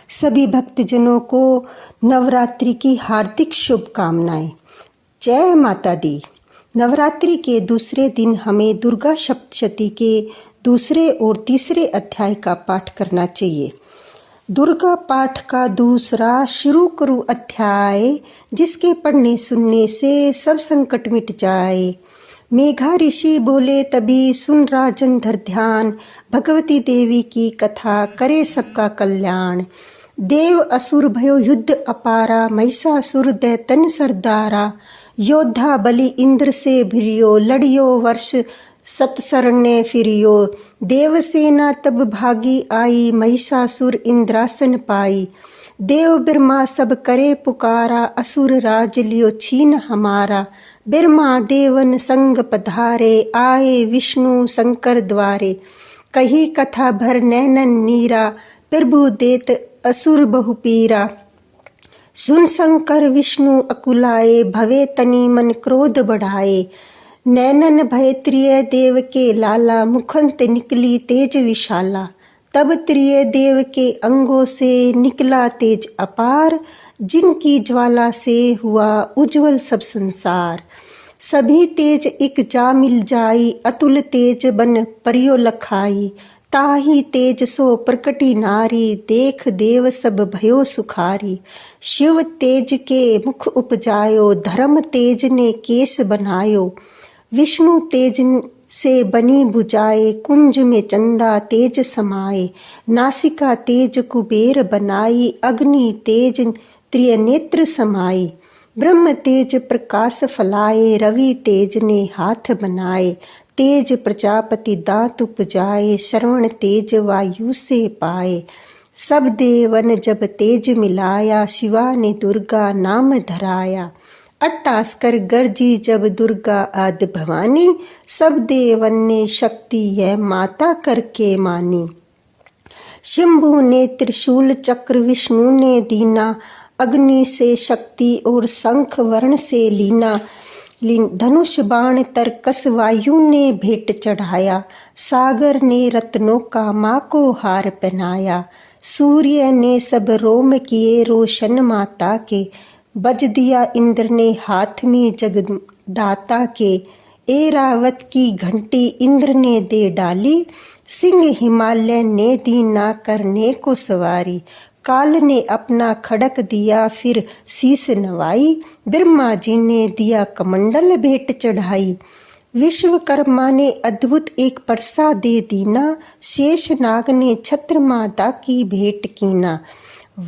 सभी भक्तजनों को नवरात्रि की हार्दिक शुभकामनाएं। जय माता दी। नवरात्रि के दूसरे दिन हमें दुर्गा सप्तशती के दूसरे और तीसरे अध्याय का पाठ करना चाहिए। दुर्गा पाठ का दूसरा शुरू करूँ अध्याय, जिसके पढ़ने सुनने से सब संकट मिट जाए। मेघा ऋषि बोले तभी सुन राजन धर ध्यान, भगवती देवी की कथा करे सबका कल्याण। देव असुर भयो युद्ध अपारा, महिषासुर दैतन सरदारा। योद्धा बलि इंद्र से भिरियो, लड़ियो वर्ष सतसरण्य फिरियो। देवसेना तब भागी आई, महिषासुर इंद्रासन पाई। देव ब्रह्मा सब करे पुकारा, असुर राज लियो छीन हमारा। ब्रह्मा देवन संग पधारे, आए विष्णु शंकर द्वारे। कही कथा भर नैनन नीरा, प्रभु देत असुर बहु पीरा। सुन शंकर विष्णु अकुलाए, भवे तनि मन क्रोध बढ़ाए। नैनन भय त्रिय देव के लाला, मुखंत निकली तेज विशाला। तब त्रिय देव के अंगों से निकला तेज अपार, जिनकी ज्वाला से हुआ उज्जवल सब संसार। सभी तेज एक जा मिल जाई, अतुल तेज बन परियो लखाई। ताही तेज सो प्रकटी नारी, देख देव सब भयो सुखारी। शिव तेज के मुख उपजायो, धर्म तेज ने केश बनायो। विष्णु तेज से बनी बुझाए, कुंज में चंदा तेज समाए। नासिका तेज कुबेर बनाई, अग्नि तेज त्रिनेत्र समाई। ब्रह्म तेज प्रकाश फलाए, रवि तेज ने हाथ बनाए। तेज प्रजापति दांत उपजाए, श्रवण तेज वायु से पाए। सब देवन जब तेज मिलाया, शिवा ने दुर्गा नाम धराया। अट्टासकर गर्जी जब दुर्गा आदि भवानी, सब देवन ने शक्ति है माता करके मानी। शंभु ने त्रिशूल चक्र विष्णु ने दीना, अग्नि से शक्ति और शंख वर्ण से लीना। धनुष बाण तरकस वायु ने भेंट चढ़ाया, सागर ने रत्नों का माँ को हार पहनाया। सूर्य ने सब रोम किए रोशन माता के, बज दिया इंद्र ने हाथ में जगदाता के। ऐरावत की घंटी इंद्र ने दे डाली, सिंह हिमालय ने दी ना करने को सवारी। काल ने अपना खड़क दिया फिर शीस नवाई, ब्रह्मा जी ने दिया कमंडल भेंट चढ़ाई। विश्वकर्मा ने अद्भुत एक परसा दे दीना, शेष नाग ने छत्र माता की भेंट कीना।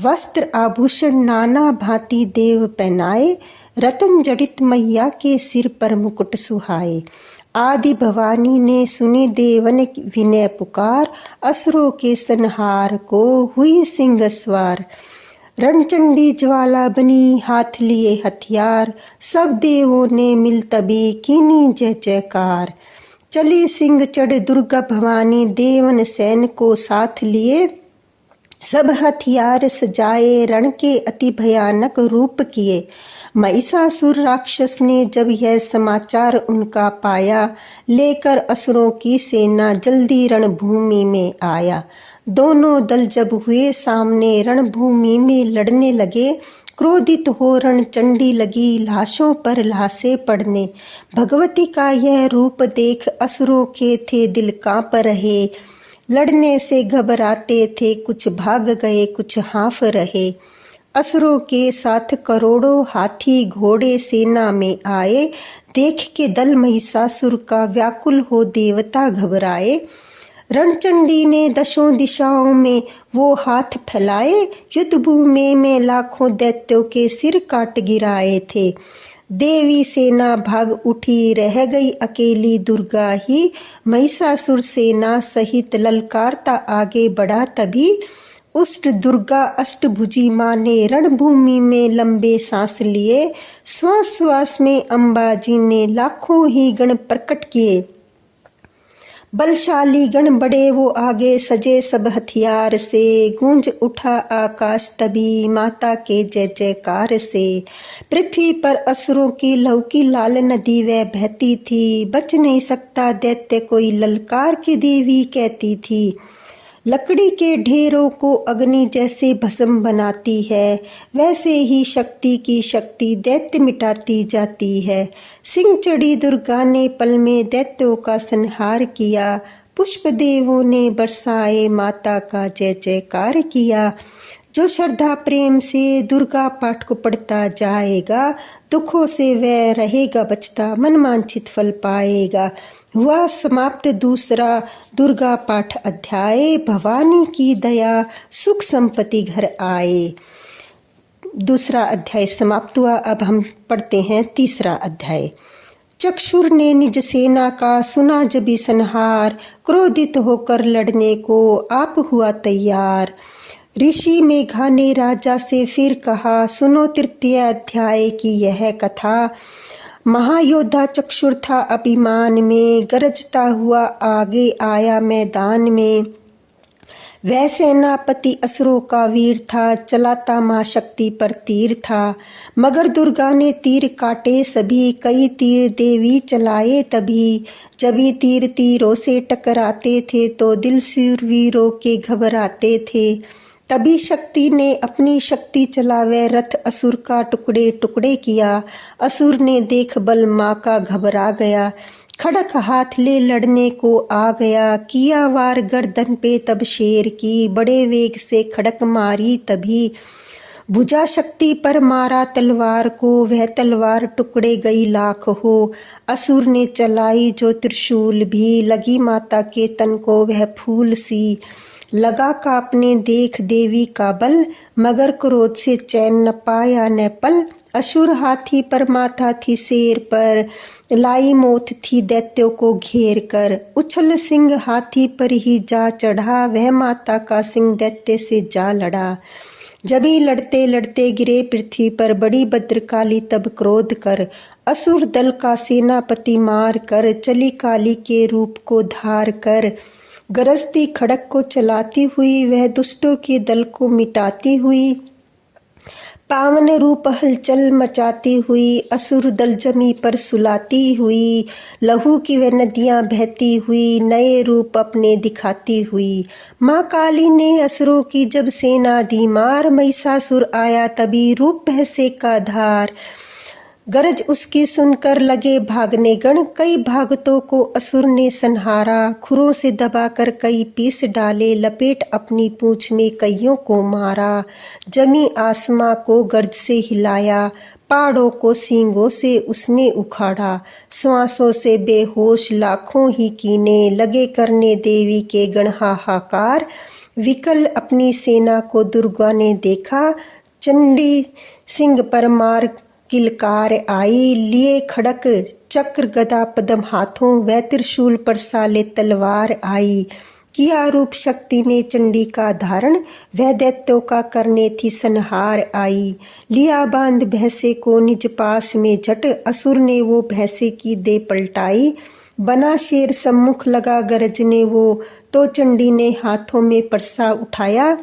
वस्त्र आभूषण नाना भांति देव पहनाए, रतन जड़ित मैया के सिर पर मुकुट सुहाए। आदि भवानी ने सुनी देवन विनय पुकार, असुरों के संहार को हुई सिंह सवार। रणचंडी ज्वाला बनी हाथ लिए हथियार, सब देवों ने मिल तभी कीनी जय जयकार। चली सिंह चढ़ दुर्गा भवानी, देवन सैन को साथ लिए। सब हथियार सजाए, रण के अति भयानक रूप किए। महिषासुर राक्षस ने जब यह समाचार उनका पाया, लेकर असुरों की सेना जल्दी रणभूमि में आया। दोनों दल जब हुए सामने, रणभूमि में लड़ने लगे। क्रोधित हो रणचंडी लगी, लाशों पर लाशें पड़ने। भगवती का यह रूप देख असुरों के थे दिल कांप रहे। लड़ने से घबराते थे, कुछ भाग गए कुछ हाँफ रहे। असुरों के साथ करोड़ों हाथी घोड़े सेना में आए। देख के दल महिषासुर का व्याकुल हो देवता घबराए। रणचंडी ने दशों दिशाओं में वो हाथ फैलाए, युद्ध भूमि में लाखों दैत्यों के सिर काट गिराए थे। देवी सेना भाग उठी, रह गई अकेली दुर्गा ही। महिषासुर सेना सहित ललकारता आगे बढ़ा तभी। उष्ट दुर्गा अष्टभुजी माँ ने रणभूमि में लंबे सांस लिए। श्वास श्वास में अम्बा जी ने लाखों ही गण प्रकट किए। बलशाली गण बड़े वो आगे सजे सब हथियार से। गूंज उठा आकाश तभी माता के जय जयकार से। पृथ्वी पर असुरों की लहू की लाल नदी वह बहती थी। बच नहीं सकता दैत्य कोई, ललकार की देवी कहती थी। लकड़ी के ढेरों को अग्नि जैसे भस्म बनाती है, वैसे ही शक्ति की शक्ति दैत्य मिटाती जाती है। सिंह चढ़ी दुर्गा ने पल में दैत्यों का संहार किया। पुष्प देवों ने बरसाए माता का जय जयकार किया। जो श्रद्धा प्रेम से दुर्गा पाठ को पढ़ता जाएगा, दुखों से वह रहेगा बचता, मनवांछित फल पाएगा। हुआ समाप्त दूसरा दुर्गा पाठ अध्याय। भवानी की दया सुख संपत्ति घर आए। दूसरा अध्याय समाप्त हुआ। अब हम पढ़ते हैं तीसरा अध्याय। चक्षुर ने निज सेना का सुना जबी संहार, क्रोधित होकर लड़ने को आप हुआ तैयार। ऋषि मेघा ने राजा से फिर कहा, सुनो तृतीय अध्याय की यह कथा। महायोद्धा चक्षुर था अभिमान में, गरजता हुआ आगे आया मैदान में। वह सेनापति असुरों का वीर था, चलाता महाशक्ति पर तीर था। मगर दुर्गा ने तीर काटे सभी, कई तीर देवी चलाए तभी। जभी तीर तीरों से टकराते थे तो दिल शूरवीरों के घबराते थे। तभी शक्ति ने अपनी शक्ति चलावे रथ असुर का टुकड़े टुकड़े किया। असुर ने देख बल माँ का घबरा गया, खड़क हाथ ले लड़ने को आ गया। किया वार गर्दन पे तब शेर की, बड़े वेग से खड़क मारी तभी। भुजा शक्ति पर मारा तलवार को, वह तलवार टुकड़े गई लाख हो। असुर ने चलाई जो त्रिशूल भी, लगी माता के तन को वह फूल सी। लगा कांपने देख देवी का बल, मगर क्रोध से चैन न पाया न पल। असुर हाथी पर माथा थी शेर पर, लाई मौत थी दैत्यों को घेर कर। उछल सिंह हाथी पर ही जा चढ़ा, वह माता का सिंह दैत्य से जा लड़ा। जभी लड़ते लड़ते गिरे पृथ्वी पर, बड़ी भद्रकाली तब क्रोध कर। असुर दल का सेनापति मार कर, चली काली के रूप को धार कर। गरजती खड़क को चलाती हुई, वह दुष्टों के दल को मिटाती हुई। पावन रूप हलचल मचाती हुई, असुर दल जमी पर सुलाती हुई। लहू की वह नदियां बहती हुई, नए रूप अपने दिखाती हुई। माँ काली ने असुरों की जब सेना दी मार, महिषासुर आया तभी रूप भैंसे का धार। गरज उसकी सुनकर लगे भागने गण, कई भागतों को असुर ने संहारा। खुरों से दबाकर कई पीस डाले, लपेट अपनी पूंछ में कईयों को मारा। जमी आसमां को गर्ज से हिलाया, पहाड़ों को सींगों से उसने उखाड़ा। श्वासों से बेहोश लाखों ही कीने, लगे करने देवी के गण हाहाकार। विकल अपनी सेना को दुर्गा ने देखा, चंडी सिंह पर मार किलकार आई। लिए खड़क चक्र गदा पद्म हाथों, वह त्रिशूल पर साले तलवार आई। किया रूप शक्ति ने चंडी का धारण, वह दैत्यों का करने थी संहार आई। लिया बांध भैंसे को निज पास में झट, असुर ने वो भैंसे की दे पलटाई। बना शेर सम्मुख लगा गरजने वो, तो चंडी ने हाथों में परसा उठाया।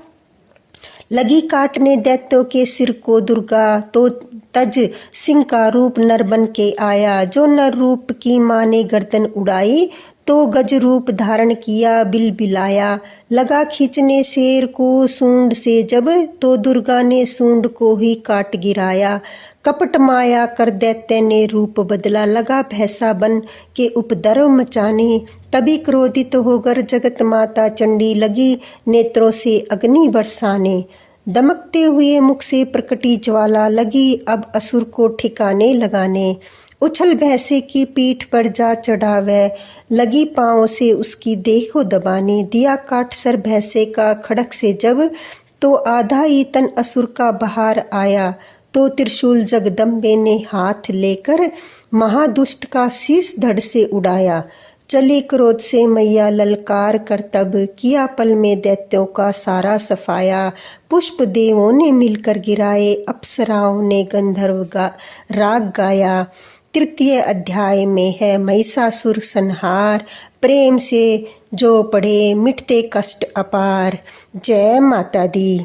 लगी काटने दैत्यों के सिर को दुर्गा, तो तज सिंह का रूप नर बन के आया। जो नर रूप की माँ ने गर्दन उड़ाई, तो गज रूप धारण किया बिल बिलाया। लगा खींचने शेर को सूंड से जब, तो दुर्गा ने सूंड को ही काट गिराया। कपट माया कर दैत्य ने रूप बदला, लगा भैंसा बन के उपद्रव मचाने। तभी क्रोधित होकर जगत माता चंडी लगी नेत्रों से अग्नि बरसाने। दमकते हुए मुख से प्रकटी ज्वाला, लगी अब असुर को ठिकाने लगाने। उछल भैंसे की पीठ पर जा चढ़ा वह, लगी पाँव से उसकी देह को दबाने। दिया काट सर भैंसे का खड़क से जब, तो आधा ही तन असुर का बाहर आया। तो त्रिशूल जगदम्बे ने हाथ लेकर महादुष्ट का शीश धड़ से उड़ाया। चली क्रोध से मैया ललकार कर तब, किया पल में दैत्यों का सारा सफाया। पुष्प देवों ने मिलकर गिराए, अप्सराओं ने गंधर्व राग गाया। तृतीय अध्याय में है महिषासुर संहार। प्रेम से जो पढ़े मिटते कष्ट अपार। जय माता दी।